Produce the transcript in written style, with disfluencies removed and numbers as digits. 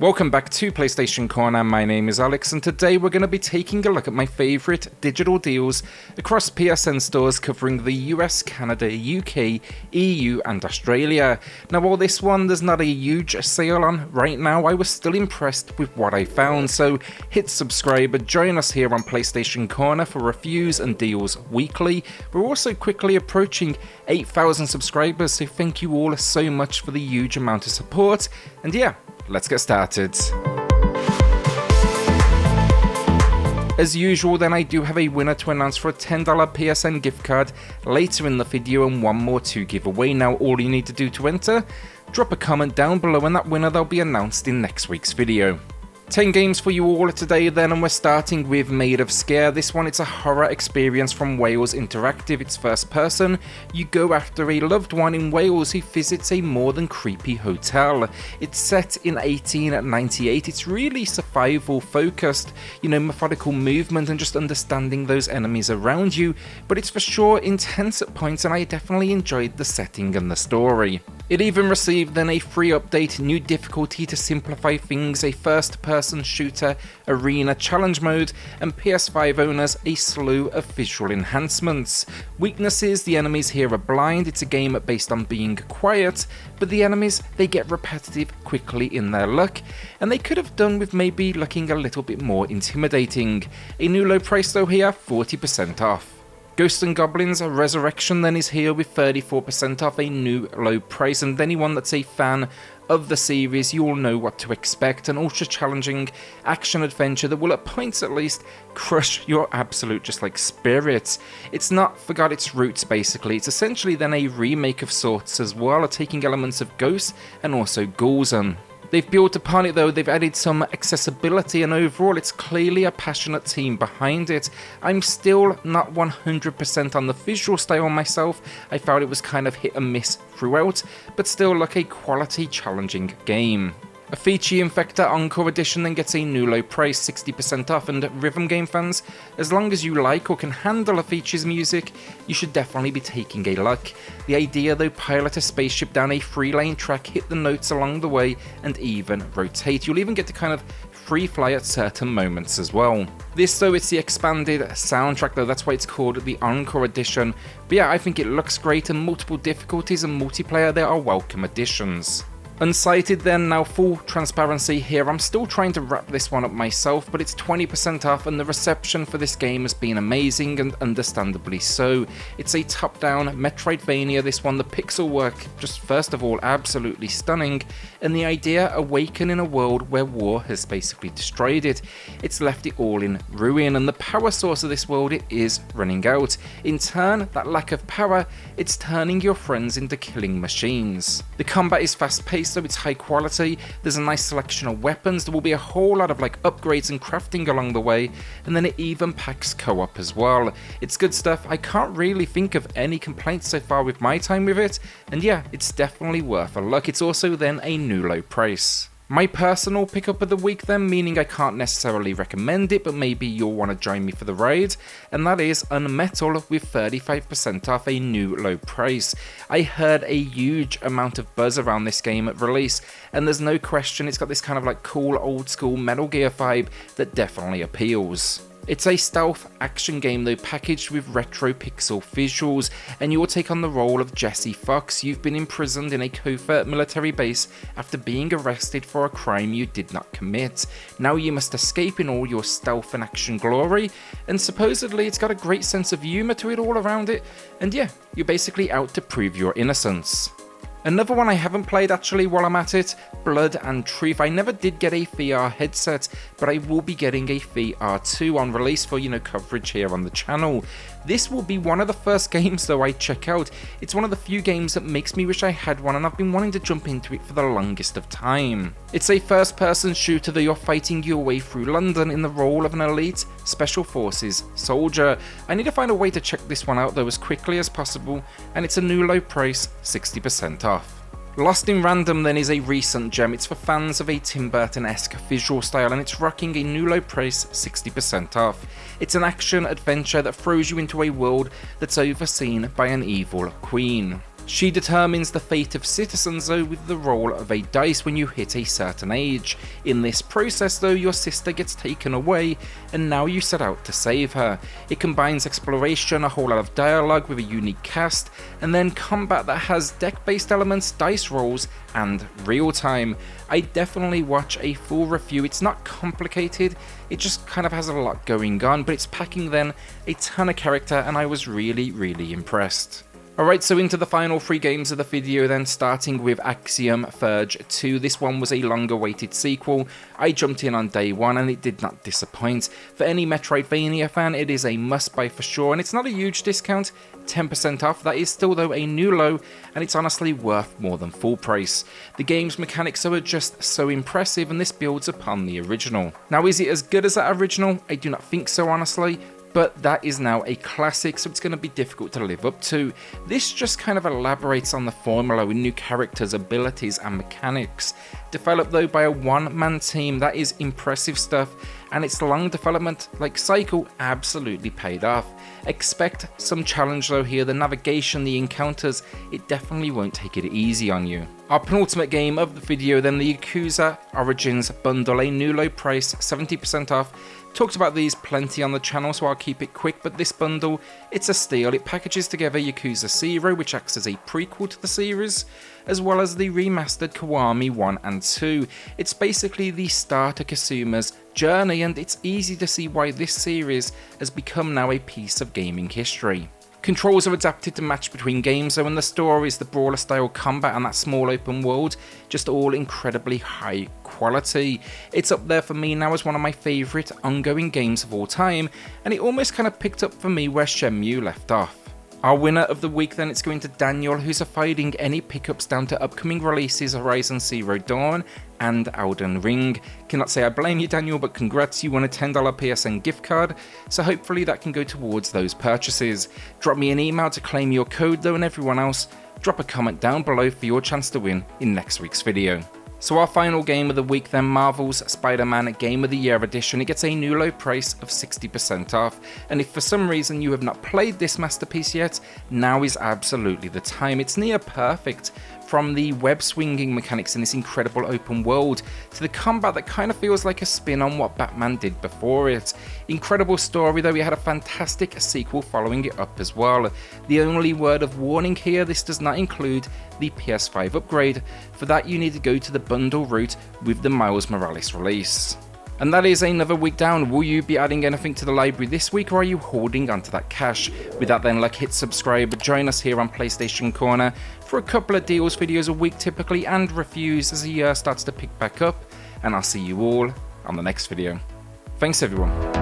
Welcome back to PlayStation Corner. My name is Alex, and today we're going to be taking a look at my favourite digital deals across PSN stores covering the US, Canada, UK, EU and Australia. Now while this one there's not a huge sale on right now, I was still impressed with what I found, so hit subscribe and join us here on PlayStation Corner for reviews and deals weekly. We're also quickly approaching 8,000 subscribers, so thank you all so much for the huge amount of support, and yeah, let's get started. As usual then, I do have a winner to announce for a $10 PSN gift card later in the video and one more to give away. Now all you need to do to enter, drop a comment down below and that winner they'll be announced in next week's video. 10 games for you all today then, and we're starting with Maid of Sker. This one, it's a horror experience from Wales Interactive. It's first person. You go after a loved one in Wales who visits a more than creepy hotel. It's set in 1898. It's really survival focused, methodical movement and just understanding those enemies around you, but it's for sure intense at points, and I definitely enjoyed the setting and the story. It even received then a free update, new difficulty to simplify things, a first-person shooter arena challenge mode, and PS5 owners a slew of visual enhancements. Weaknesses: the enemies here are blind. It's a game based on being quiet, but the enemies, they get repetitive quickly in their luck, and they could have done with maybe looking a little bit more intimidating. A new low price though here, 40% off. Ghosts and Goblins Resurrection then is here with 34% off, a new low price, and anyone that's a fan of the series, you all know what to expect. An ultra challenging action adventure that will at points at least crush your absolute spirits. It's not forgot its roots basically. It's essentially then a remake of sorts as well, taking elements of Ghosts and also Ghouls on. They've built upon it though, they've added some accessibility, and overall it's clearly a passionate team behind it. I'm still not 100% on the visual style myself. I found it was kind of hit and miss throughout, but still a quality challenging game. Avicii Invector Encore Edition then gets a new low price, 60% off, and rhythm game fans, as long as you like or can handle Avicii's music, you should definitely be taking a look. The idea though, pilot a spaceship down a 3-lane track, hit the notes along the way, and even rotate. You'll even get to kind of free fly at certain moments as well. This though, it's the expanded soundtrack though, that's why it's called the Encore Edition. But yeah, I think it looks great, and multiple difficulties and multiplayer there are welcome additions. Unsighted then, now full transparency here, I'm still trying to wrap this one up myself, but it's 20% off, and the reception for this game has been amazing, and understandably so. It's a top-down Metroidvania, this one. The pixel work, just first of all, absolutely stunning, and the idea, awaken in a world where war has basically destroyed it. It's left it all in ruin, and the power source of this world, it is running out. In turn, that lack of power, it's turning your friends into killing machines. The combat is fast-paced, so it's high quality. There's a nice selection of weapons. There will be a whole lot of upgrades and crafting along the way, and then it even packs co-op as well. It's good stuff. I can't really think of any complaints so far with my time with it, and yeah, it's definitely worth a look. It's also then a new low price. My personal pickup of the week then, meaning I can't necessarily recommend it, but maybe you'll want to join me for the ride, and that is Unmetal with 35% off, a new low price. I heard a huge amount of buzz around this game at release, and there's no question it's got this kind of cool old school Metal Gear vibe that definitely appeals. It's a stealth action game though, packaged with retro pixel visuals, and you'll take on the role of Jesse Fox. You've been imprisoned in a covert military base after being arrested for a crime you did not commit. Now you must escape in all your stealth and action glory, and supposedly it's got a great sense of humour to it all around it, and yeah, you're basically out to prove your innocence. Another one I haven't played actually while I'm at it, Blood and Truth. I never did get a VR headset, but I will be getting a VR2 on release for, coverage here on the channel. This will be one of the first games though I check out. It's one of the few games that makes me wish I had one, and I've been wanting to jump into it for the longest of time. It's a first-person shooter that you're fighting your way through London in the role of an elite special forces soldier. I need to find a way to check this one out though as quickly as possible, and it's a new low price, 60% off. Lost in Random then is a recent gem. It's for fans of a Tim Burton-esque visual style, and it's rocking a new low price, 60% off. It's an action adventure that throws you into a world that's overseen by an evil queen. She determines the fate of citizens though with the roll of a dice when you hit a certain age. In this process though, your sister gets taken away and now you set out to save her. It combines exploration, a whole lot of dialogue with a unique cast, and then combat that has deck-based elements, dice rolls, and real time. I definitely watch a full review. It's not complicated, it just kind of has a lot going on, but it's packing then a ton of character and I was really impressed. Alright, so into the final 3 games of the video then, starting with Axiom Verge 2. This one was a long awaited sequel. I jumped in on day 1 and it did not disappoint. For any Metroidvania fan, it is a must buy for sure, and it's not a huge discount, 10% off. That is still though a new low, and it's honestly worth more than full price. The game's mechanics are just so impressive and this builds upon the original. Now, is it as good as that original? I do not think so, honestly. But that is now a classic, so it's going to be difficult to live up to. This just kind of elaborates on the formula with new characters, abilities and mechanics. Developed though by a one-man team, that is impressive stuff, and its long development cycle absolutely paid off. Expect some challenge though here, the navigation, the encounters, it definitely won't take it easy on you. Our penultimate game of the video then, the Yakuza Origins bundle, a new low price, 70% off. Talked about these plenty on the channel, so I'll keep it quick, but this bundle, it's a steal. It packages together Yakuza 0, which acts as a prequel to the series, as well as the remastered Kiwami 1 and 2. It's basically the start of Kasuma's journey, and it's easy to see why this series has become now a piece of gaming history. Controls are adapted to match between games though, and the stories, the brawler style combat and that small open world, just all incredibly high quality. It's up there for me now as one of my favourite ongoing games of all time, and it almost kind of picked up for me where Shenmue left off. Our winner of the week then, it's going to Daniel, who's avoiding any pickups down to upcoming releases Horizon Zero Dawn and Elden Ring. Cannot say I blame you, Daniel, but congrats, you won a $10 PSN gift card, so hopefully that can go towards those purchases. Drop me an email to claim your code though, and everyone else, drop a comment down below for your chance to win in next week's video. So our final game of the week then, Marvel's Spider-Man Game of the Year edition. It gets a new low price of 60% off, and if for some reason you have not played this masterpiece yet, now is absolutely the time. It's near perfect, from the web swinging mechanics in this incredible open world to the combat that kind of feels like a spin on what Batman did before it. Incredible story though, we had a fantastic sequel following it up as well. The only word of warning here, this does not include the PS5 upgrade. For that you need to go to the bundle route with the Miles Morales release. And that is another week down. Will you be adding anything to the library this week, or are you holding onto that cash? With that then, hit subscribe, join us here on PlayStation Corner for a couple of deals videos a week typically, and reviews as the year starts to pick back up, and I'll see you all on the next video. Thanks everyone.